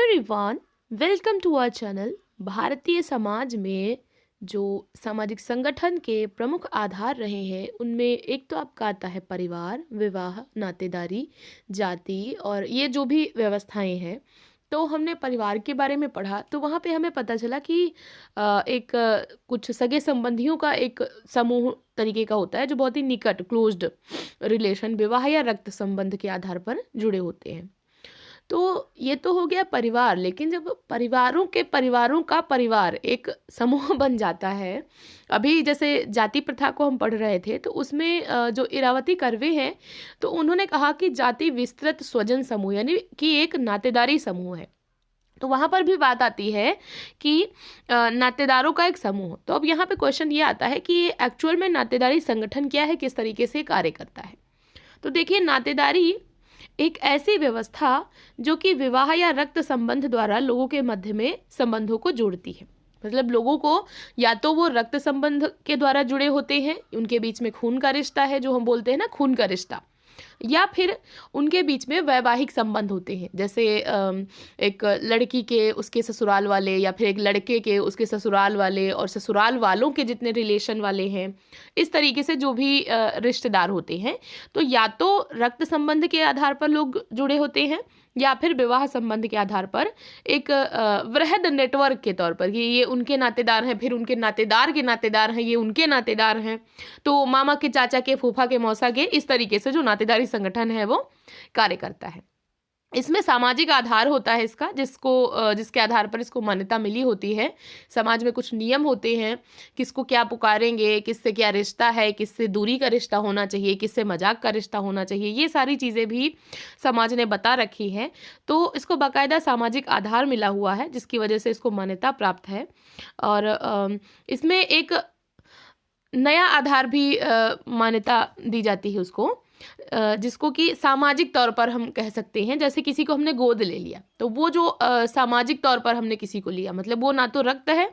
Everyone, welcome to our channel. भारतीय समाज में जो सामाजिक संगठन के प्रमुख आधार रहे हैं उनमें एक तो आपका आता है परिवार, विवाह, नातेदारी, जाति और ये जो भी व्यवस्थाएं हैं। तो हमने परिवार के बारे में पढ़ा तो वहाँ पे हमें पता चला कि कुछ सगे संबंधियों का एक समूह तरीके का होता है जो बहुत ही निकट क्लोज्ड रिलेशन विवाह या रक्त संबंध के आधार पर जुड़े होते हैं। तो ये तो हो गया परिवार, लेकिन जब परिवारों का परिवार एक समूह बन जाता है। अभी जैसे जाति प्रथा को हम पढ़ रहे थे तो उसमें जो इरावती कर्वे हैं तो उन्होंने कहा कि जाति विस्तृत स्वजन समूह यानी कि एक नातेदारी समूह है। तो वहाँ पर भी बात आती है कि नातेदारों का एक समूह। तो अब यहाँ पे क्वेश्चन ये आता है कि एक्चुअल में नातेदारी संगठन क्या है, किस तरीके से कार्य करता है। तो देखिए, नातेदारी एक ऐसी व्यवस्था जो कि विवाह या रक्त संबंध द्वारा लोगों के मध्य में संबंधों को जोड़ती है। मतलब लोगों को या तो वो रक्त संबंध के द्वारा जुड़े होते हैं, उनके बीच में खून का रिश्ता है जो हम बोलते हैं ना खून का रिश्ता, या फिर उनके बीच में वैवाहिक संबंध होते हैं। जैसे एक लड़की के उसके ससुराल वाले या फिर एक लड़के के उसके ससुराल वाले और ससुराल वालों के जितने रिलेशन वाले हैं, इस तरीके से जो भी रिश्तेदार होते हैं। तो या तो रक्त संबंध के आधार पर लोग जुड़े होते हैं या फिर विवाह संबंध के आधार पर एक वृहद नेटवर्क के तौर पर कि ये उनके नातेदार हैं, फिर उनके नातेदार के नातेदार हैं, ये उनके नातेदार हैं, तो मामा के, चाचा के, फूफा के, मौसा के, इस तरीके से जो नातेदारी संगठन है वो कार्य करता है। इसमें सामाजिक आधार होता है इसका, जिसके आधार पर इसको मान्यता मिली होती है। समाज में कुछ नियम होते हैं, किसको क्या पुकारेंगे, किससे क्या रिश्ता है, किससे दूरी का रिश्ता होना चाहिए, किससे मजाक का रिश्ता होना चाहिए, ये सारी चीज़ें भी समाज ने बता रखी है। तो इसको बाकायदा सामाजिक आधार मिला हुआ है जिसकी वजह से इसको मान्यता प्राप्त है। और इसमें एक नया आधार भी मान्यता दी जाती है उसको, जिसको कि सामाजिक तौर पर हम कह सकते हैं। जैसे किसी को हमने गोद ले लिया तो वो जो सामाजिक तौर पर हमने किसी को लिया, मतलब वो ना तो रक्त है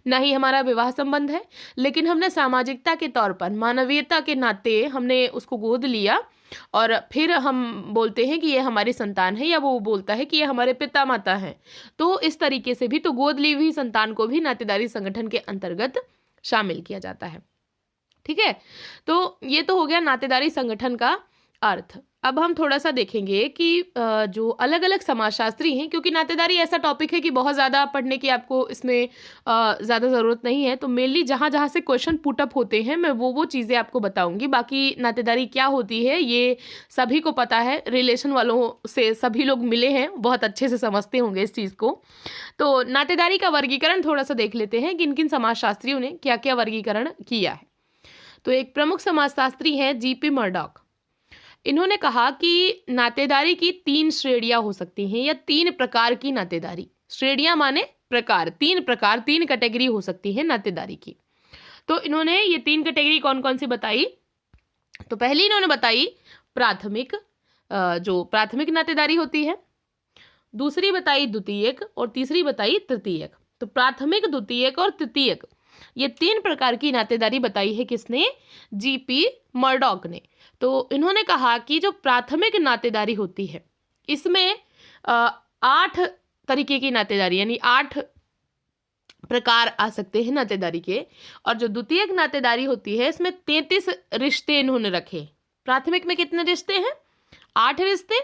ना ही हमारा विवाह संबंध है, लेकिन हमने सामाजिकता के तौर पर, मानवीयता के नाते हमने उसको गोद लिया और फिर हम बोलते हैं कि ये हमारी संतान है, या वो बोलता है कि ये हमारे पिता माता हैं। तो इस तरीके से भी तो गोद ली हुई संतान को भी नातेदारी संगठन के अंतर्गत शामिल किया जाता है। ठीक है, तो ये तो हो गया नातेदारी संगठन का अर्थ। अब हम थोड़ा सा देखेंगे कि जो अलग अलग समाजशास्त्री हैं, क्योंकि नातेदारी ऐसा टॉपिक है कि बहुत ज़्यादा पढ़ने की आपको इसमें ज़्यादा ज़रूरत नहीं है। तो मेनली जहाँ जहाँ से क्वेश्चन पुटअप होते हैं मैं वो चीज़ें आपको बताऊंगी। बाकी नातेदारी क्या होती है ये सभी को पता है, रिलेशन वालों से सभी लोग मिले हैं, बहुत अच्छे से समझते होंगे इस चीज़ को। तो नातेदारी का वर्गीकरण थोड़ा सा देख लेते हैं कि किन किन समाजशास्त्रियों ने क्या क्या वर्गीकरण किया है। तो एक प्रमुख समाजशास्त्री हैं जीपी मर्डॉक। इन्होंने कहा कि नातेदारी की 3 श्रेणियां हो सकती हैं, या 3 प्रकार की नातेदारी। श्रेणियां माने प्रकार, 3 कैटेगरी हो सकती है नातेदारी की। तो इन्होंने ये 3 कैटेगरी कौन कौन सी बताई। तो पहली इन्होंने बताई प्राथमिक, जो प्राथमिक नातेदारी होती है। दूसरी बताई द्वितीयक और तीसरी बताई तृतीयक। तो प्राथमिक, द्वितीयक और तृतीयक, ये 3 प्रकार की नातेदारी बताई है किसने, जीपी मर्डॉक ने। तो इन्होंने कहा कि जो प्राथमिक नातेदारी होती है इसमें 8 तरीके की नातेदारी यानी 8 प्रकार आ सकते हैं नातेदारी के। और जो द्वितीयक नातेदारी होती है इसमें 33 रिश्ते इन्होंने रखे। प्राथमिक में कितने रिश्ते हैं, 8 रिश्ते,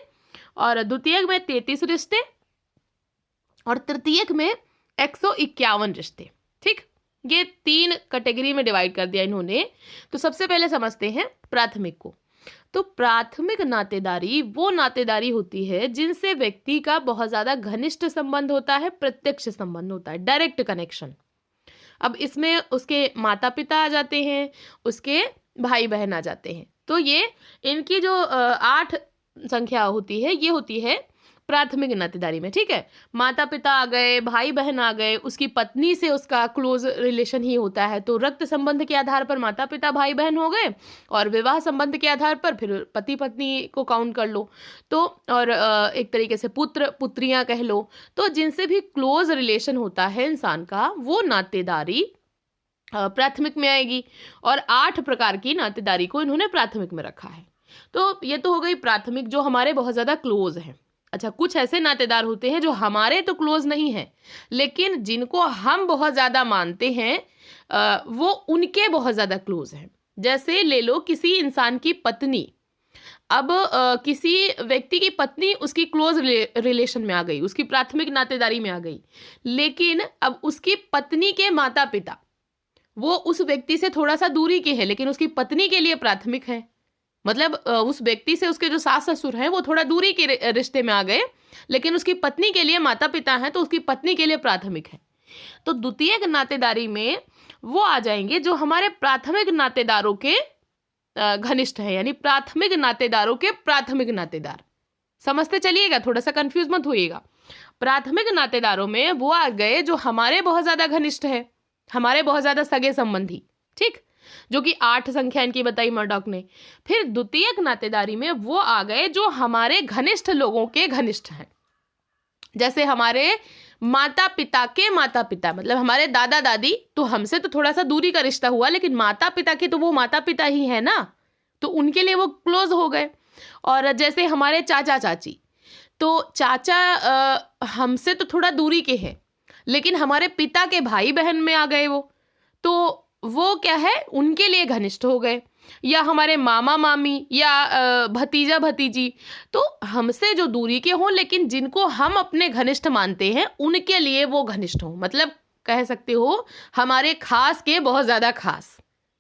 और द्वितीयक में 33 रिश्ते, और तृतीयक में 151 रिश्ते। ठीक, ये 3 कैटेगरी में डिवाइड कर दिया इन्होंने। तो सबसे पहले समझते हैं प्राथमिक को। तो प्राथमिक नातेदारी वो नातेदारी होती है जिनसे व्यक्ति का बहुत ज्यादा घनिष्ठ संबंध होता है, प्रत्यक्ष संबंध होता है, डायरेक्ट कनेक्शन। अब इसमें उसके माता पिता आ जाते हैं, उसके भाई बहन आ जाते हैं। तो ये इनकी जो 8 संख्या होती है ये होती है प्राथमिक नातेदारी में। ठीक है, माता पिता आ गए, भाई बहन आ गए, उसकी पत्नी से उसका क्लोज रिलेशन ही होता है। तो रक्त संबंध के आधार पर माता पिता भाई बहन हो गए, और विवाह संबंध के आधार पर फिर पति पत्नी को काउंट कर लो। तो और एक तरीके से पुत्र पुत्रियां कह लो। तो जिनसे भी क्लोज रिलेशन होता है इंसान का वो नातेदारी प्राथमिक में आएगी। और 8 प्रकार की नातेदारी को इन्होंने प्राथमिक में रखा है। तो ये तो हो गई प्राथमिक, जो हमारे बहुत ज़्यादा क्लोज हैं। अच्छा, कुछ ऐसे नातेदार होते हैं जो हमारे तो क्लोज नहीं हैं, लेकिन जिनको हम बहुत ज़्यादा मानते हैं, वो उनके बहुत ज़्यादा क्लोज हैं। जैसे ले लो किसी इंसान की पत्नी। अब किसी व्यक्ति की पत्नी उसकी क्लोज रिलेशन में आ गई, उसकी प्राथमिक नातेदारी में आ गई, लेकिन अब उसकी पत्नी के माता पिता वो उस व्यक्ति से थोड़ा सा दूरी के हैं, लेकिन उसकी पत्नी के लिए प्राथमिक है। मतलब उस व्यक्ति से उसके जो सास ससुर हैं वो थोड़ा दूरी के रिश्ते में आ गए, लेकिन उसकी पत्नी के लिए माता पिता हैं, तो उसकी पत्नी के लिए प्राथमिक है। तो द्वितीयक नातेदारी में वो आ जाएंगे जो हमारे प्राथमिक नातेदारों के घनिष्ठ है, यानी प्राथमिक नातेदारों के प्राथमिक नातेदार। समझते चलिएगा, थोड़ा सा कंफ्यूज मत होइएगा। प्राथमिक नातेदारों में वो आ गए जो हमारे बहुत ज्यादा घनिष्ठ है, हमारे बहुत ज्यादा सगे संबंधी, ठीक, जो कि 8 संख्या इनकी बताई मर्डॉक ने। फिर द्वितीयक नातेदारी में वो आ गए जो हमारे घनिष्ठ लोगों के घनिष्ठ हैं, जैसे हमारे माता पिता के माता पिता, मतलब हमारे दादा दादी, तो हमसे तो थोड़ा सा दूरी का रिश्ता हुआ, लेकिन माता पिता के तो वो माता पिता ही है ना, तो उनके लिए वो क्लोज हो गए। और जैसे हमारे चाचा चाची, तो चाचा हमसे तो थोड़ा दूरी के हैं, लेकिन हमारे पिता के भाई बहन में आ गए तो वो क्या है, उनके लिए घनिष्ठ हो गए। या हमारे मामा मामी या भतीजा भतीजी, तो हमसे जो दूरी के हों लेकिन जिनको हम अपने घनिष्ठ मानते हैं, उनके लिए वो घनिष्ठ हों, मतलब कह सकते हो हमारे खास के बहुत ज़्यादा खास,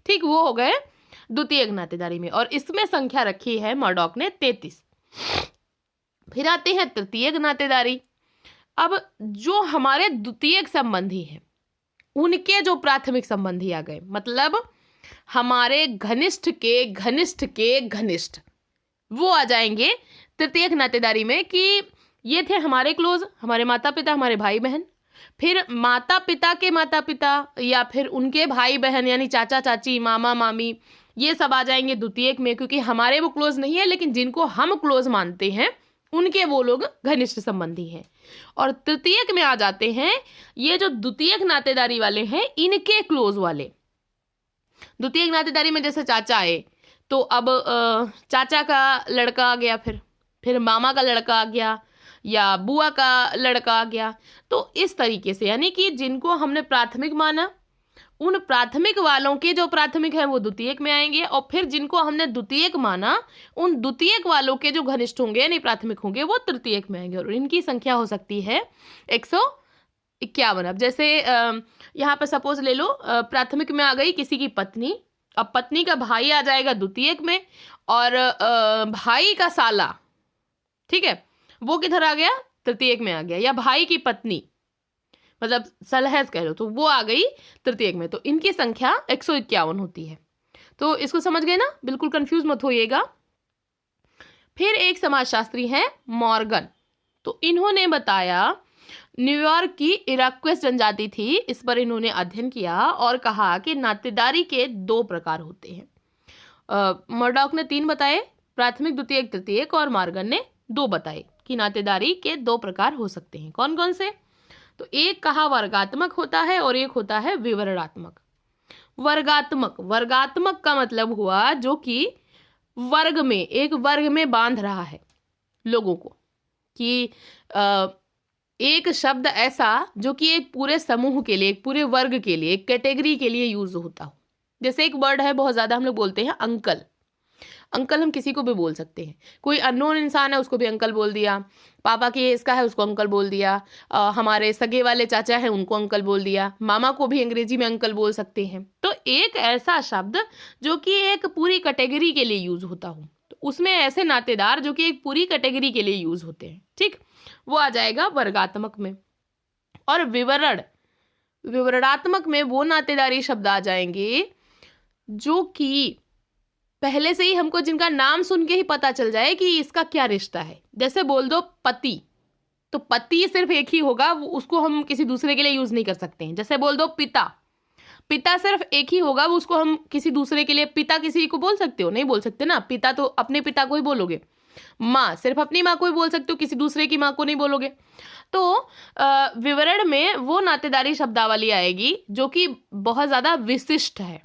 ठीक, वो हो गए द्वितीयक नातेदारी में। और इसमें संख्या रखी है मर्डॉक ने 33। फिर आते हैं तृतीयक नातेदारी। अब जो हमारे द्वितीयक संबंधी हैं उनके जो प्राथमिक संबंधी आ गए, मतलब हमारे घनिष्ठ के घनिष्ठ के घनिष्ठ, वो आ जाएंगे तृतीयक नातेदारी में कि ये थे हमारे क्लोज, हमारे माता पिता, हमारे भाई बहन। फिर माता पिता के माता पिता या फिर उनके भाई बहन, यानी चाचा चाची, मामा मामी, ये सब आ जाएंगे द्वितीयक में, क्योंकि हमारे वो क्लोज नहीं है, लेकिन जिनको हम क्लोज मानते हैं उनके वो लोग घनिष्ठ संबंधी हैं। और तृतीयक में आ जाते हैं ये जो द्वितीयक नातेदारी वाले हैं, इनके क्लोज वाले। द्वितीयक नातेदारी में जैसे चाचा आए, तो अब चाचा का लड़का आ गया, फिर मामा का लड़का आ गया, या बुआ का लड़का आ गया। तो इस तरीके से, यानी कि जिनको हमने प्राथमिक माना, उन प्राथमिक वालों के जो प्राथमिक हैं वो द्वितीयक में आएंगे, और फिर जिनको हमने द्वितीयक माना, उन द्वितीयक वालों के जो घनिष्ठ होंगे यानी प्राथमिक होंगे, वो तृतीयक में आएंगे। और इनकी संख्या हो सकती है 151। अब जैसे यहाँ पर सपोज ले लो, प्राथमिक में आ गई किसी की पत्नी, अब पत्नी का भाई आ जाएगा द्वितीयक में, और भाई का साला, ठीक है, वो किधर आ गया, तृतीयक में आ गया। या भाई की पत्नी, मतलब सलहेज कह लो, तो वो आ गई तृतीयक में। तो इनकी संख्या 151 होती है। तो इसको समझ गए ना, बिल्कुल कंफ्यूज मत होइएगा। फिर एक समाजशास्त्री हैं मॉर्गन, तो इन्होंने बताया, न्यूयॉर्क की इराक्वेस जनजाति थी, इस पर इन्होंने अध्ययन किया और कहा कि नातेदारी के 2 प्रकार होते हैं। मर्डॉक ने 3 बताए, प्राथमिक द्वितीयक तृतीयक, और मॉर्गन ने 2 बताए कि नातेदारी के 2 प्रकार हो सकते हैं। कौन कौन से? तो एक कहा वर्गात्मक होता है और एक होता है विवरणात्मक। वर्गात्मक का मतलब हुआ जो कि वर्ग में, एक वर्ग में बांध रहा है लोगों को, कि एक शब्द ऐसा जो कि एक पूरे समूह के लिए, एक पूरे वर्ग के लिए, एक कैटेगरी के लिए यूज होता हो। जैसे एक वर्ड है बहुत ज्यादा हम लोग बोलते हैं अंकल। अंकल हम किसी को भी बोल सकते हैं, कोई अननोन इंसान है उसको भी अंकल बोल दिया, पापा की एज का है उसको अंकल बोल दिया, हमारे सगे वाले चाचा हैं उनको अंकल बोल दिया, मामा को भी अंग्रेजी में अंकल बोल सकते हैं। तो एक ऐसा शब्द जो कि एक पूरी कैटेगरी के लिए यूज होता हो, तो उसमें ऐसे नातेदार जो कि एक पूरी कैटेगरी के लिए यूज होते हैं, ठीक, वो आ जाएगा वर्गात्मक में। और विवरणात्मक में वो नातेदारी शब्द आ जाएंगे जो कि पहले से ही हमको, जिनका नाम सुन के ही पता चल जाए कि इसका क्या रिश्ता है। जैसे बोल दो पति, तो पति सिर्फ एक ही होगा, उसको हम किसी दूसरे के लिए यूज नहीं कर सकते हैं। जैसे बोल दो पिता, पिता सिर्फ एक ही होगा, वो उसको हम किसी दूसरे के लिए, पिता किसी को बोल सकते हो, नहीं बोल सकते ना, पिता तो अपने पिता को ही बोलोगे। माँ सिर्फ अपनी माँ को ही बोल सकते हो, किसी दूसरे की माँ को नहीं बोलोगे। तो विवरण में वो नातेदारी शब्दावली आएगी जो कि बहुत ज्यादा विशिष्ट है।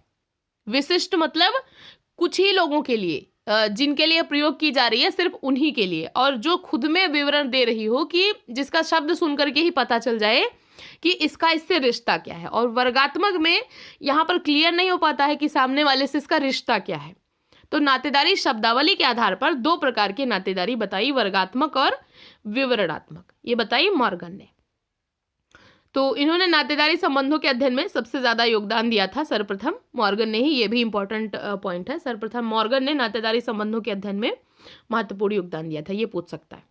विशिष्ट मतलब कुछ ही लोगों के लिए जिनके लिए प्रयोग की जा रही है सिर्फ उन्हीं के लिए, और जो खुद में विवरण दे रही हो कि जिसका शब्द सुन करके ही पता चल जाए कि इसका इससे रिश्ता क्या है। और वर्गात्मक में यहाँ पर क्लियर नहीं हो पाता है कि सामने वाले से इसका रिश्ता क्या है। तो नातेदारी शब्दावली के आधार पर दो प्रकार की नातेदारी बताई, वर्गात्मक और विवरणात्मक, ये बताई मॉर्गन ने। तो इन्होंने नातेदारी संबंधों के अध्ययन में सबसे ज्यादा योगदान दिया था सर्वप्रथम मॉर्गन ने ही, ये भी इंपॉर्टेंट पॉइंट है। सर्वप्रथम मॉर्गन ने नातेदारी संबंधों के अध्ययन में महत्वपूर्ण योगदान दिया था, ये पूछ सकता है।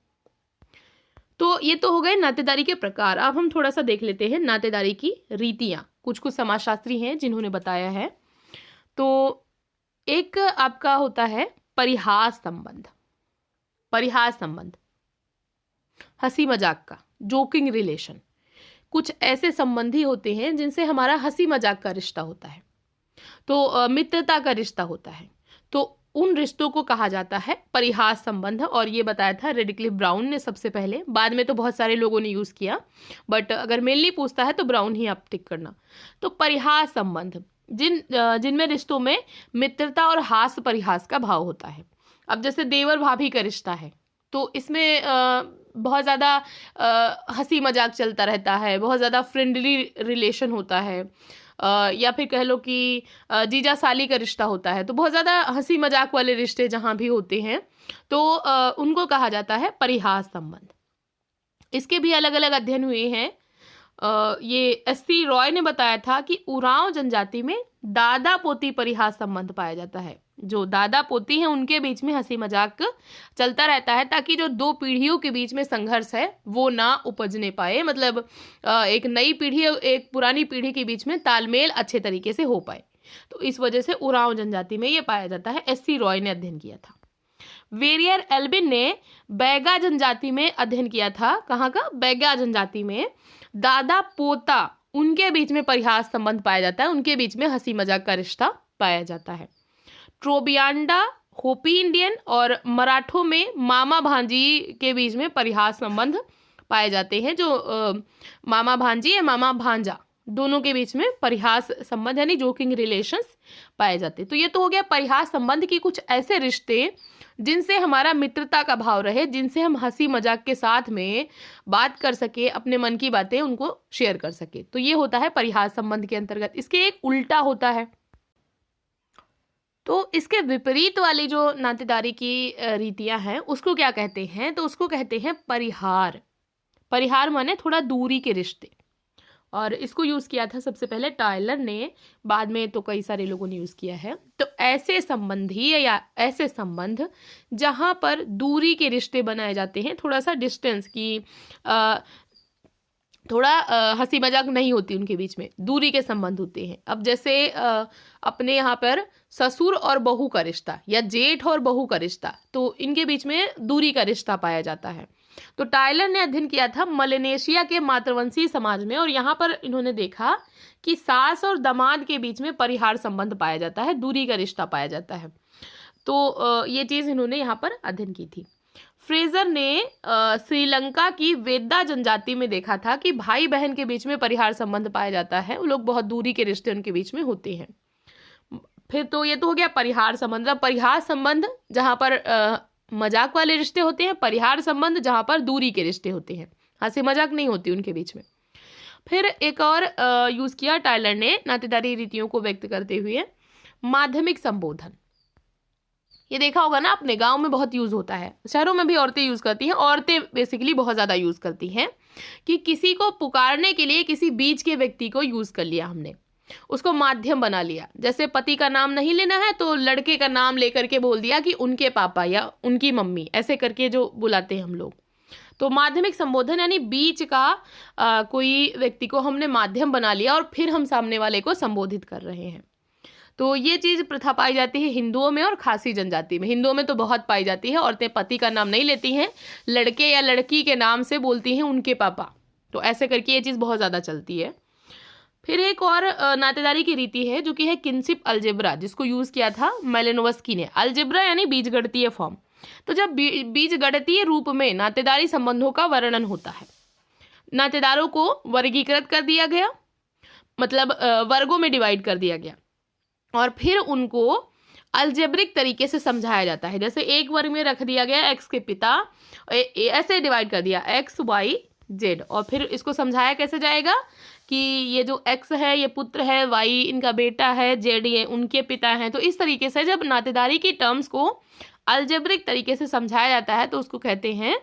तो ये तो हो गए नातेदारी के प्रकार। अब हम थोड़ा सा देख लेते हैं नातेदारी की रीतियां। कुछ कुछ समाजशास्त्री हैं जिन्होंने बताया है। तो एक आपका होता है परिहास संबंध। परिहास संबंध, हंसी मजाक का, जोकिंग रिलेशन। कुछ ऐसे संबंधी होते हैं जिनसे हमारा हंसी मजाक का रिश्ता होता है, तो मित्रता का रिश्ता होता है, तो उन रिश्तों को कहा जाता है परिहास संबंध। और ये बताया था रेडिक्लिफ ब्राउन ने सबसे पहले, बाद में तो बहुत सारे लोगों ने यूज किया, बट अगर मेनली पूछता है तो ब्राउन ही आप टिक करना। तो परिहास संबंध, जिनमें रिश्तों में मित्रता और हास परिहास का भाव होता है। अब जैसे देवर भाभी का रिश्ता है, तो इसमें बहुत ज़्यादा हंसी मजाक चलता रहता है, बहुत ज़्यादा फ्रेंडली रिलेशन होता है, या फिर कह लो कि जीजा साली का रिश्ता होता है। तो बहुत ज़्यादा हंसी मजाक वाले रिश्ते जहाँ भी होते हैं तो उनको कहा जाता है परिहास संबंध। इसके भी अलग अलग अध्ययन हुए हैं। ये एस.सी. रॉय ने बताया था कि उरांव जनजाति में दादा पोती परिहास संबंध पाया जाता है। जो दादा पोती हैं उनके बीच में हंसी मजाक चलता रहता है, ताकि जो दो पीढ़ियों के बीच में संघर्ष है वो ना उपजने पाए, मतलब एक नई पीढ़ी एक पुरानी पीढ़ी के बीच में तालमेल अच्छे तरीके से हो पाए। तो इस वजह से उरांव जनजाति में ये पाया जाता है। एस.सी. रॉय ने अध्ययन किया था। वेरियर एल्बिन ने बैगा जनजाति में अध्ययन किया था। कहाँ का? बैगा जनजाति में दादा पोता उनके बीच में परिहास संबंध पाया जाता है, उनके बीच में हंसी मजाक का रिश्ता पाया जाता है। ट्रोबियांडा, होपी इंडियन और मराठों में मामा भांजी के बीच में परिहास संबंध पाए जाते हैं। जो मामा भांजी या मामा भांजा दोनों के बीच में परिहास संबंध यानी जोकिंग रिलेशंस पाए जाते हैं। तो ये तो हो गया परिहास संबंध की कुछ ऐसे रिश्ते जिनसे हमारा मित्रता का भाव रहे, जिनसे हम हंसी मजाक के साथ में बात कर सके, अपने मन की बातें उनको शेयर कर सके। तो ये होता है परिहास संबंध के अंतर्गत। इसके एक उल्टा होता है, तो इसके विपरीत वाली जो नातेदारी की रीतियां हैं उसको क्या कहते हैं? तो उसको कहते हैं परिहार। परिहार माने थोड़ा दूरी के रिश्ते, और इसको यूज किया था सबसे पहले टायलर ने, बाद में तो कई सारे लोगों ने यूज किया है। तो ऐसे संबंधी या ऐसे संबंध जहां पर दूरी के रिश्ते बनाए जाते हैं, थोड़ा सा डिस्टेंस की थोड़ा हंसी मजाक नहीं होती उनके बीच में, दूरी के संबंध होते हैं। अब जैसे अपने यहाँ पर ससुर और बहू का रिश्ता या जेठ और बहू का रिश्ता, तो इनके बीच में दूरी का रिश्ता पाया जाता है। तो टायलर ने अध्ययन किया था मलेनेशिया के मातृवंशी समाज में, और यहाँ पर इन्होंने देखा कि सास और दामाद के बीच में परिहार संबंध पाया जाता है, दूरी का रिश्ता पाया जाता है। तो ये चीज इन्होंने यहाँ पर अध्ययन की थी। फ्रेजर ने श्रीलंका की वेदा जनजाति में देखा था कि भाई बहन के बीच में परिहार संबंध पाया जाता है, वो लोग बहुत दूरी के रिश्ते उनके बीच में होते हैं। फिर तो ये तो हो गया परिहार संबंध। परिहार संबंध जहाँ पर मजाक वाले रिश्ते होते हैं, परिहार संबंध जहाँ पर दूरी के रिश्ते होते हैं, हंसी मजाक नहीं होती उनके बीच में। फिर एक और यूज किया टायलर ने नातेदारी रीतियों को व्यक्त करते हुए, माध्यमिक संबोधन। ये देखा होगा ना आपने, गांव में बहुत यूज होता है, शहरों में भी औरतें यूज करती हैं। औरतें बेसिकली बहुत ज्यादा यूज करती हैं कि किसी को पुकारने के लिए किसी बीच के व्यक्ति को यूज कर लिया हमने, उसको माध्यम बना लिया। जैसे पति का नाम नहीं लेना है तो लड़के का नाम लेकर के बोल दिया कि उनके पापा या उनकी मम्मी, ऐसे करके जो बुलाते हैं हम लोग। तो माध्यमिक संबोधन यानी बीच का कोई व्यक्ति को हमने माध्यम बना लिया और फिर हम सामने वाले को संबोधित कर रहे हैं। तो ये चीज प्रथा पाई जाती है हिंदुओं में और खासी जनजाति में। हिंदुओं में तो बहुत पाई जाती है, औरतें पति का नाम नहीं लेती हैं, लड़के या लड़की के नाम से बोलती हैं उनके पापा। तो ऐसे करके ये चीज बहुत ज्यादा चलती है। फिर एक और नातेदारी की रीति है जो कि है किनशिप अलजेब्रा, जिसको यूज किया था मेलेनोवस्की ने। अलजेब्रा यानी बीजगणितीय फॉर्म। तो जब बीजगणितीय रूप में नातेदारी संबंधों का वर्णन होता है, नातेदारों को वर्गीकृत कर दिया गया, मतलब वर्गों में डिवाइड कर दिया गया, और फिर उनको अलजेब्रिक तरीके से समझाया जाता है। जैसे एक वर्ग में रख दिया गया एक्स के पिता, ऐसे डिवाइड कर दिया एक्स वाई जेड, और फिर इसको समझाया कैसे जाएगा कि ये जो एक्स है ये पुत्र है, वाई इनका बेटा है, जेड ये उनके पिता हैं। तो इस तरीके से जब नातेदारी की टर्म्स को अलजेब्रिक तरीके से समझाया जाता है तो उसको कहते हैं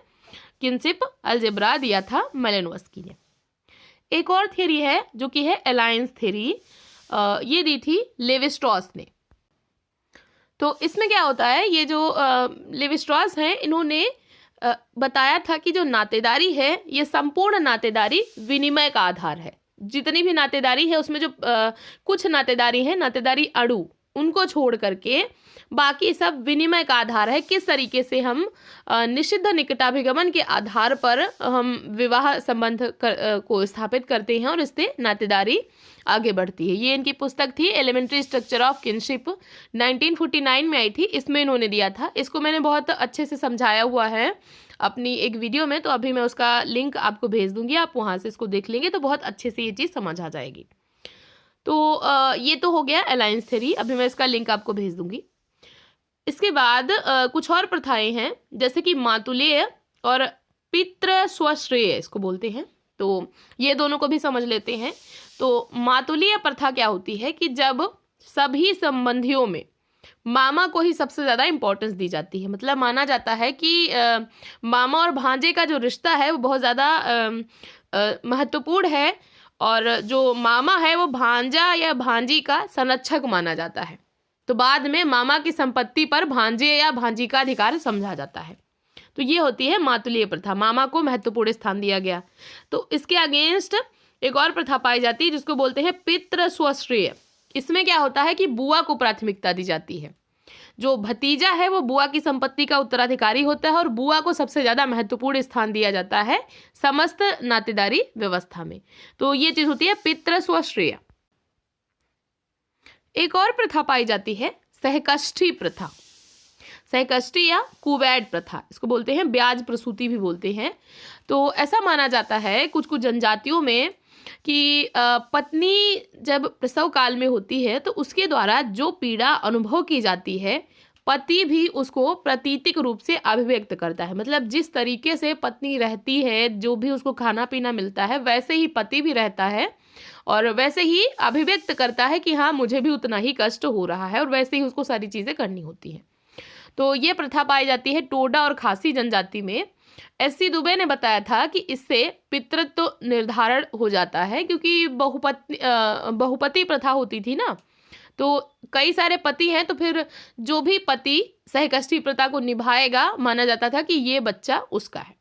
किनशिप अलजेब्रा, दिया था मैलिनोव्स्की ने। एक और थ्योरी है जो कि है अलायंस थ्योरी, ये दी थी लेवी-स्ट्रॉस ने। तो इसमें क्या होता है, ये जो लेवी-स्ट्रॉस हैं इन्होंने बताया था कि जो नातेदारी है ये संपूर्ण नातेदारी विनिमय का आधार है। जितनी भी नातेदारी है उसमें जो कुछ नातेदारी है, नातेदारी अणु, उनको छोड़ करके बाकी सब विनिमय का आधार है। किस तरीके से हम निषिद्ध निकटाभिगमन के आधार पर हम विवाह संबंध को स्थापित करते हैं और इससे नातेदारी आगे बढ़ती है। ये इनकी पुस्तक थी एलिमेंट्री स्ट्रक्चर ऑफ किनशिप, 1949 में आई थी। इसमें इन्होंने दिया था। इसको मैंने बहुत अच्छे से समझाया हुआ है अपनी एक वीडियो में, तो अभी मैं उसका लिंक आपको भेज दूंगी, आप वहाँ से इसको देख लेंगे तो बहुत अच्छे से ये चीज़ समझ आ जाएगी। तो ये तो हो गया अलायंस थ्योरी, अभी मैं इसका लिंक आपको भेज दूंगी। इसके बाद कुछ और प्रथाएं हैं जैसे कि मातुलेय और पितृ स्वश्रेय इसको बोलते हैं, तो ये दोनों को भी समझ लेते हैं। तो मातुलेय प्रथा क्या होती है कि जब सभी संबंधियों में मामा को ही सबसे ज़्यादा इम्पोर्टेंस दी जाती है। मतलब माना जाता है कि मामा और भांजे का जो रिश्ता है वो बहुत ज़्यादा महत्वपूर्ण है, और जो मामा है वो भांजा या भांजी का संरक्षक माना जाता है। तो बाद में मामा की संपत्ति पर भांजे या भांजी का अधिकार समझा जाता है। तो ये होती है मातुलेय प्रथा, मामा को महत्वपूर्ण स्थान दिया गया। तो इसके अगेंस्ट एक और प्रथा पाई जाती है जिसको बोलते हैं पितृ स्वश्रेय। इसमें क्या होता है कि बुआ को प्राथमिकता दी जाती है। जो भतीजा है वो बुआ की संपत्ति का उत्तराधिकारी होता है और बुआ को सबसे ज़्यादा महत्वपूर्ण स्थान दिया जाता है समस्त नातेदारी व्यवस्था में। तो ये चीज़ होती है पितृ स्वश्रेय। एक और प्रथा पाई जाती है सहकष्ठी प्रथा, सहकष्ठी या कुवैट प्रथा, इसको बोलते हैं ब्याज प्रसूति भी बोलते हैं। तो ऐसा माना जाता है कुछ कुछ जनजातियों में कि पत्नी जब प्रसव काल में होती है तो उसके द्वारा जो पीड़ा अनुभव की जाती है पति भी उसको प्रतीतिक रूप से अभिव्यक्त करता है। मतलब जिस तरीके से पत्नी रहती है, जो भी उसको खाना पीना मिलता है, वैसे ही पति भी रहता है और वैसे ही अभिव्यक्त करता है कि हाँ मुझे भी उतना ही कष्ट हो रहा है, और वैसे ही उसको सारी चीज़ें करनी होती हैं। तो ये प्रथा पाई जाती है टोडा और खासी जनजाति में। एस.सी. दुबे ने बताया था कि इससे पितृत्व निर्धारण हो जाता है, क्योंकि बहुपति प्रथा होती थी ना, तो कई सारे पति हैं, तो फिर जो भी पति सहकष्ठी प्रथा को निभाएगा माना जाता था कि ये बच्चा उसका है।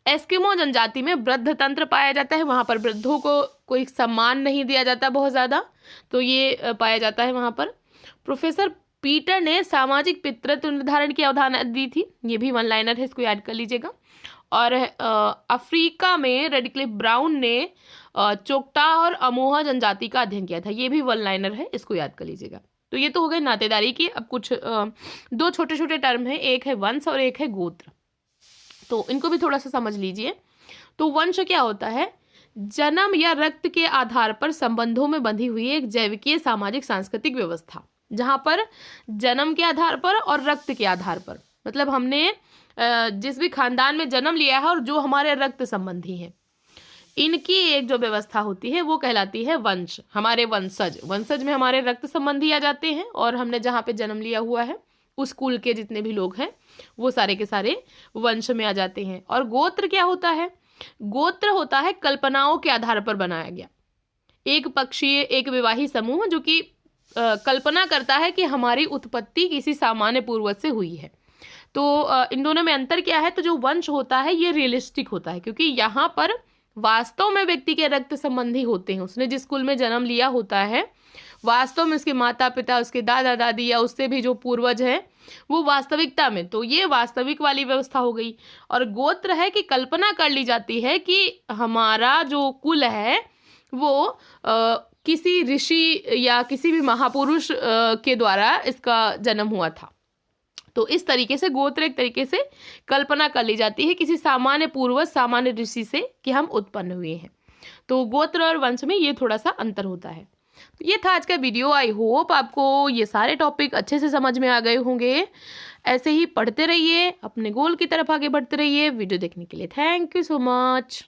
एस्किमो जनजाति में वृद्ध तंत्र पाया जाता है, वहाँ पर वृद्धों को कोई सम्मान नहीं दिया जाता बहुत ज़्यादा, तो ये पाया जाता है वहाँ पर। प्रोफेसर पीटर ने सामाजिक पितृत्व निर्धारण की अवधारणा दी थी, ये भी वन लाइनर है, इसको याद कर लीजिएगा। और अफ्रीका में रेडक्लिफ ब्राउन ने चोकटा और अमोहा जनजाति का अध्ययन किया था, ये भी वन लाइनर है, इसको याद कर लीजिएगा। तो ये तो हो गए नातेदारी की। अब कुछ दो छोटे छोटे टर्म हैं, एक है वंश और एक है गोत्र, तो इनको भी थोड़ा सा समझ लीजिए। तो वंश क्या होता है? जन्म या रक्त के आधार पर संबंधों में बंधी हुई एक जैविकीय सामाजिक सांस्कृतिक व्यवस्था, जहाँ पर जन्म के आधार पर और रक्त के आधार पर, मतलब हमने जिस भी खानदान में जन्म लिया है और जो हमारे रक्त संबंधी हैं, इनकी एक जो व्यवस्था होती है वो कहलाती है वंश। हमारे वंशज में हमारे रक्त संबंधी आ जाते हैं, और हमने जहाँ पे जन्म लिया हुआ है उस कुल के जितने भी लोग हैं वो सारे के सारे वंश में आ जाते हैं। और गोत्र क्या होता है? गोत्र होता है कल्पनाओं के आधार पर बनाया गया एक पक्षीय एक विवाही समूह, जो कि कल्पना करता है कि हमारी उत्पत्ति किसी सामान्य पूर्वज से हुई है। तो इन दोनों में अंतर क्या है? तो जो वंश होता है ये रियलिस्टिक होता है, क्योंकि यहाँ पर वास्तव में व्यक्ति के रक्त संबंधी होते हैं। उसने जिस कुल में जन्म लिया होता है, वास्तव में उसके माता पिता, उसके दादा दादी या उससे भी जो पूर्वज है वो वास्तविकता में, तो ये वास्तविक वाली व्यवस्था हो गई। और गोत्र है कि कल्पना कर ली जाती है कि हमारा जो कुल है वो किसी ऋषि या किसी भी महापुरुष के द्वारा इसका जन्म हुआ था। तो इस तरीके से गोत्र एक तरीके से कल्पना कर ली जाती है किसी सामान्य पूर्वज, सामान्य ऋषि से कि हम उत्पन्न हुए हैं। तो गोत्र और वंश में ये थोड़ा सा अंतर होता है। तो ये था आज का वीडियो। आई होप आपको ये सारे टॉपिक अच्छे से समझ में आ गए होंगे। ऐसे ही पढ़ते रहिए, अपने गोल की तरफ आगे बढ़ते रहिए। वीडियो देखने के लिए थैंक यू सो मच।